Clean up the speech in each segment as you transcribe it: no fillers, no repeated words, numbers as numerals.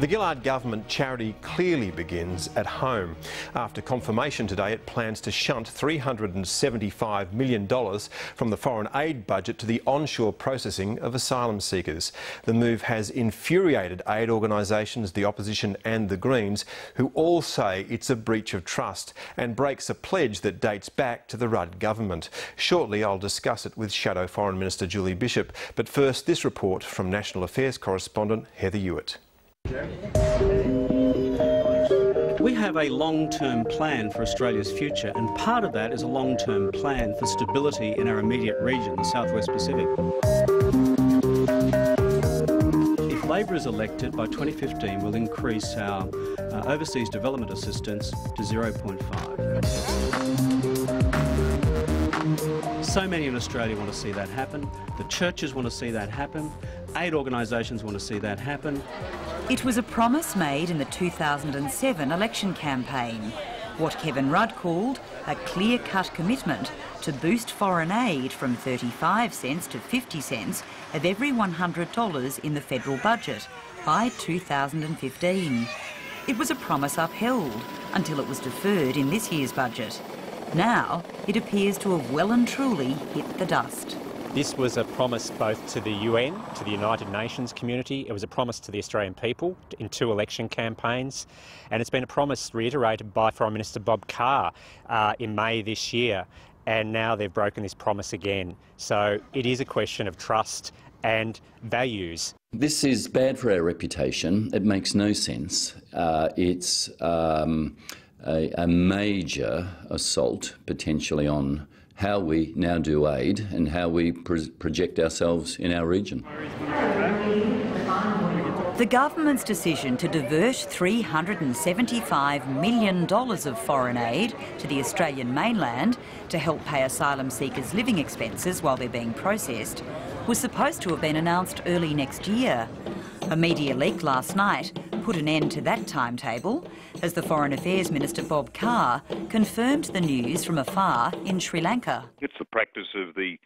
For the Gillard government, charity clearly begins at home. After confirmation today, it plans to shunt $375 million from the foreign aid budget to the onshore processing of asylum seekers. The move has infuriated aid organisations, the opposition and the Greens, who all say it's a breach of trust and breaks a pledge that dates back to the Rudd government. Shortly, I'll discuss it with Shadow Foreign Minister Julie Bishop. But first, this report from National Affairs correspondent Heather Hewitt. We have a long-term plan for Australia's future, and part of that is a long-term plan for stability in our immediate region, the Southwest Pacific. If Labor is elected, by 2015 we'll increase our overseas development assistance to 0.5. So many in Australia want to see that happen. The churches want to see that happen. Aid organisations want to see that happen. It was a promise made in the 2007 election campaign, what Kevin Rudd called a clear-cut commitment to boost foreign aid from 35 cents to 50 cents of every $100 in the federal budget by 2015. It was a promise upheld until it was deferred in this year's budget. Now it appears to have well and truly hit the dust. This was a promise both to the UN, to the United Nations community. It was a promise to the Australian people in 2 election campaigns. And it's been a promise reiterated by Foreign Minister Bob Carr in May this year. And now they've broken this promise again. So it is a question of trust and values. This is bad for our reputation. It makes no sense. It's a major assault potentially on how we now do aid and how we project ourselves in our region. The government's decision to divert $375 million of foreign aid to the Australian mainland to help pay asylum seekers' living expenses while they're being processed was supposed to have been announced early next year. A media leak last night put an end to that timetable as the Foreign Affairs Minister Bob Carr confirmed the news from afar in Sri Lanka. It's the practice of the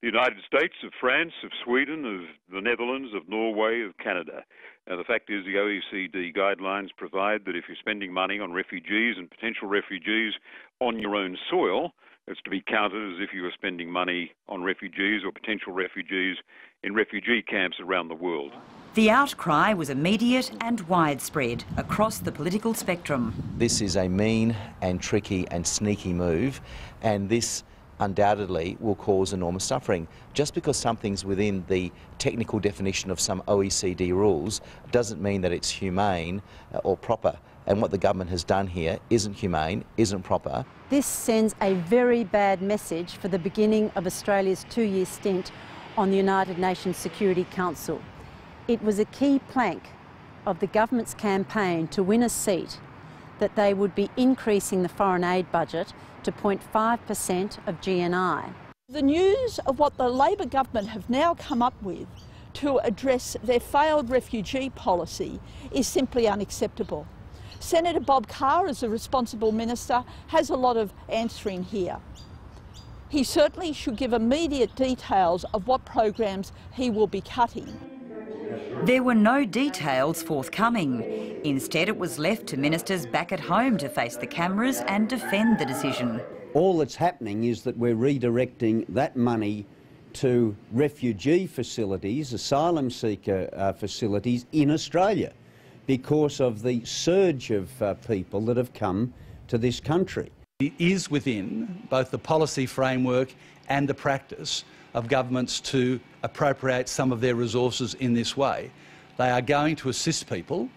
United States, of France, of Sweden, of the Netherlands, of Norway, of Canada. The fact is the OECD guidelines provide that if you're spending money on refugees and potential refugees on your own soil, it's to be counted as if you were spending money on refugees or potential refugees in refugee camps around the world. The outcry was immediate and widespread across the political spectrum. This is a mean and tricky and sneaky move, and this undoubtedly will cause enormous suffering. Just because something's within the technical definition of some OECD rules doesn't mean that it's humane or proper. And what the government has done here isn't humane, isn't proper. This sends a very bad message for the beginning of Australia's 2-year stint on the United Nations Security Council. It was a key plank of the government's campaign to win a seat that they would be increasing the foreign aid budget to 0.5% of GNI. The news of what the Labor government have now come up with to address their failed refugee policy is simply unacceptable. Senator Bob Carr, as a responsible minister, has a lot of answering here. He certainly should give immediate details of what programs he will be cutting. There were no details forthcoming. Instead, it was left to ministers back at home to face the cameras and defend the decision. All that's happening is that we're redirecting that money to refugee facilities, asylum seeker facilities in Australia because of the surge of people that have come to this country. It is within both the policy framework and the practice of governments to appropriate some of their resources in this way. They are going to assist people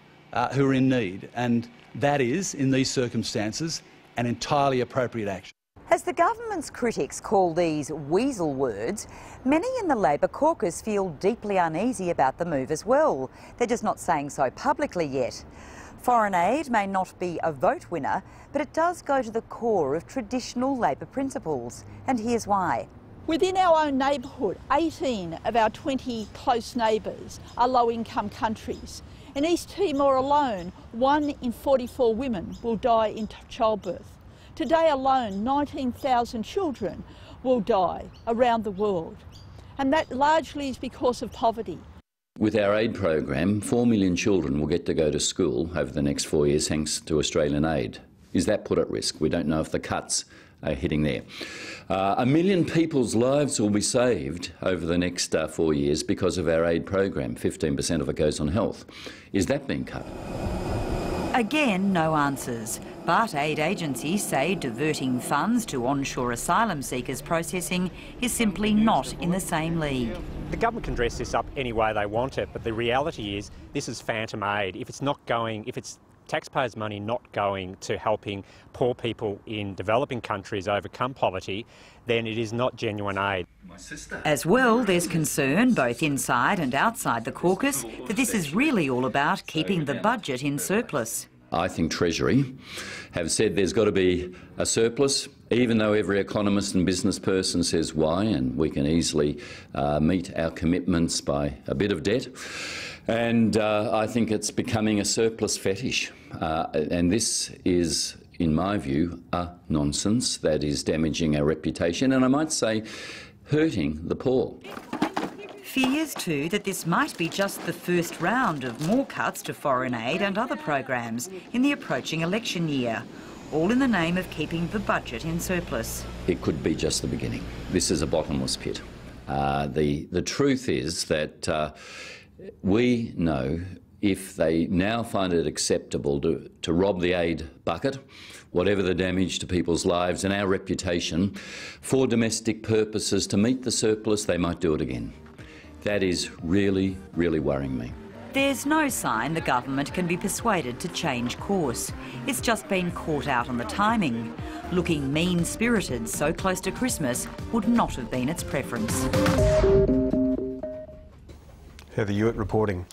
who are in need, and that is, in these circumstances, an entirely appropriate action. As the government's critics call these weasel words, many in the Labor caucus feel deeply uneasy about the move as well. They're just not saying so publicly yet. Foreign aid may not be a vote winner, but it does go to the core of traditional Labor principles. And here's why. Within our own neighbourhood, 18 of our 20 close neighbours are low-income countries. In East Timor alone, 1 in 44 women will die in childbirth. Today alone, 19,000 children will die around the world. And that largely is because of poverty. With our aid program, 4 million children will get to go to school over the next 4 years thanks to Australian aid. Is that put at risk? We don't know if the cuts are hitting there. 1 million people's lives will be saved over the next 4 years because of our aid program. 15% of it goes on health. Is that being cut? Again, no answers. But aid agencies say diverting funds to onshore asylum seekers processing is simply not in the same league. The government can dress this up any way they want it, but the reality is this is phantom aid. If it's taxpayers' money not going to helping poor people in developing countries overcome poverty, then it is not genuine aid. As well, there's concern, both inside and outside the caucus, that this is really all about keeping the budget in surplus. I think Treasury have said there's got to be a surplus, even though every economist and business person says why, and we can easily meet our commitments by a bit of debt. And I think it's becoming a surplus fetish. And this is, in my view, a nonsense that is damaging our reputation and I might say hurting the poor. Fears too that this might be just the first round of more cuts to foreign aid and other programs in the approaching election year, all in the name of keeping the budget in surplus. It could be just the beginning. This is a bottomless pit. The truth is that we know if they now find it acceptable to rob the aid bucket, whatever the damage to people's lives and our reputation, for domestic purposes to meet the surplus, they might do it again. That is really, really worrying me. There's no sign the government can be persuaded to change course. It's just been caught out on the timing. Looking mean-spirited so close to Christmas would not have been its preference. Heather Hewitt reporting.